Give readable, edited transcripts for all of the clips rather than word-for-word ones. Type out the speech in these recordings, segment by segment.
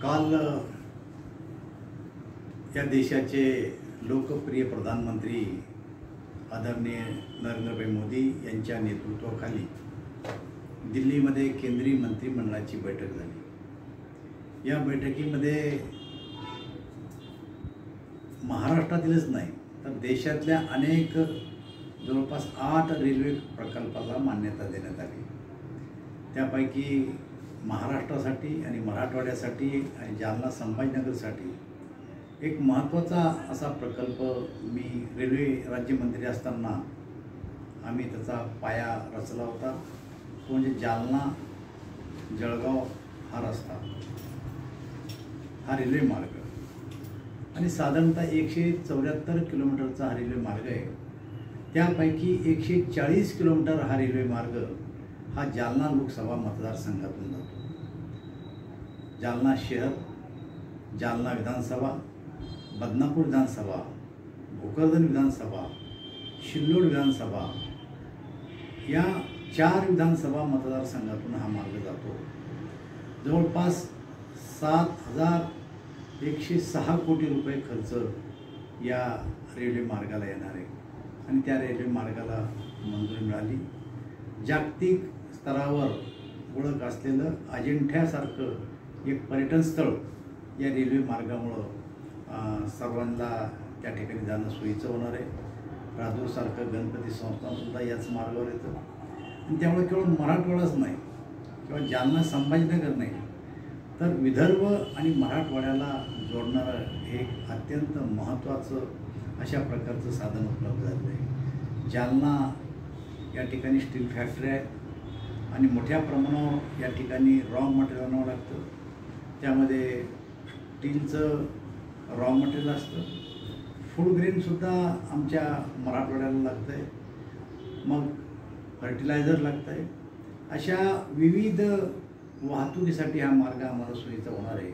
काल या देशाचे लोकप्रिय प्रधानमंत्री आदरणीय नरेंद्रभाई मोदी यांच्या नेतृत्वाखाली दिल्लीमध्ये केंद्रीय मंत्रिमंडळाची बैठक झाली। या बैठकीमध्ये महाराष्ट्रातीलच नाही तर देशातल्या अनेक जवळपास 8 रेल्वे प्रकल्पाला मान्यता देण्यात आली। त्यापैकी महाराष्ट्रासाठी आणि मराठवाड्यासाठी आणि जालना संभाजीनगरसाठी एक महत्त्वाचा असा प्रकल्प मी रेल्वे राज्यमंत्री असताना आम्ही त्याचा पाया रचला होता। तो म्हणजे जालना जळगाव हा रस्ता, हा रेल्वे मार्ग आणि साधारणतः 174 किलोमीटरचा हा रेल्वे मार्ग आहे। त्यापैकी 140 किलोमीटर हा रेल्वे मार्ग हा जालना लोकसभा मतदारसंघातून जातो। जालना शहर, जालना विधानसभा, बदनापूर विधानसभा, भोकरदन विधानसभा, शिल्लोड विधानसभा या 4 विधानसभा मतदारसंघातून हा मार्ग जातो। जवळपास 7,106 कोटी रुपये खर्च या रेल्वे मार्गाला येणार आहे आणि त्या रेल्वे मार्गाला मंजुरी मिळाली। जागतिक स्तरावर ओळख असलेलं अजिंठ्यासारखं एक पर्यटन स्थळ या रेल्वे मार्गामुळं सर्वांना त्या ठिकाणी जाणं सोयीचं होणार आहे। राजूरसारखं गणपती संस्थानसुद्धा याच मार्गावर येतं आणि त्यामुळे केवळ मराठवाडाच नाही किंवा जालना संभाजीनगर नाही तर विदर्भ आणि मराठवाड्याला जोडणारं एक अत्यंत महत्त्वाचं अशा प्रकारचं साधन उपलब्ध झालं आहे। जालना या ठिकाणी स्टील फॅक्टरी आहे आणि मोठ्या प्रमाणावर या ठिकाणी रॉ मटेरियल आणावं लागतं। त्यामध्ये स्टीलचं रॉ मटेरियल असतं, फूड ग्रेनसुद्धा आमच्या मराठवाड्याला लागतं आहे, मग फर्टिलायझर लागतं आहे। अशा विविध वाहतुकीसाठी हा मार्ग आम्हाला सोयीचा होणार आहे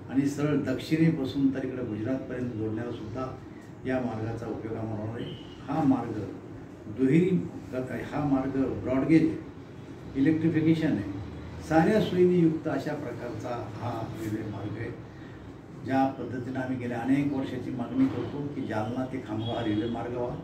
आणि सरळ दक्षिणेपासून तर इकडे गुजरातपर्यंत जोडण्यालासुद्धा या मार्गाचा उपयोग आम्हाला होणार आहे। हा मार्ग दुहेरी, हा मार्ग ब्रॉडगेज इलेक्ट्रिफिकेशन आहे, साऱ्या सोयीने युक्त अशा प्रकारचा हा रेल्वे मार्ग आहे। ज्या पद्धतीनं आम्ही गेल्या अनेक वर्षाची मागणी करतो की जालना ते खामगाव हा रेल्वे मार्ग व्हावा,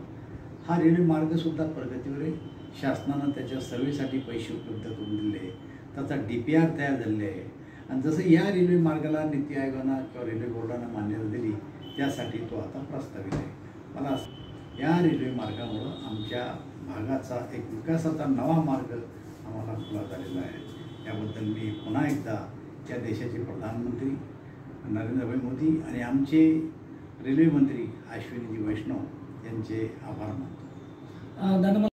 हा रेल्वे मार्गसुद्धा प्रगतीवर आहे। शासनानं त्याच्या सर्व्हेसाठी पैसे उपलब्ध करून दिले आहे, त्याचा DPR तयार झालेले आहे आणि जसं या रेल्वे मार्गाला नीती आयोगानं किंवा रेल्वे बोर्डानं मान्यता दिली त्यासाठी तो आता प्रस्तावित आहे। मला या रेल्वे मार्गामुळं आमच्या भागाचा एक विकासाचा नवा मार्ग आम्हाला खुला झालेला आहे। याबद्दल मी पुन्हा एकदा या देशाचे प्रधानमंत्री नरेंद्रभाई मोदी आणि आमचे रेल्वे मंत्री अश्विनीजी वैष्णव यांचे आभार मानतो।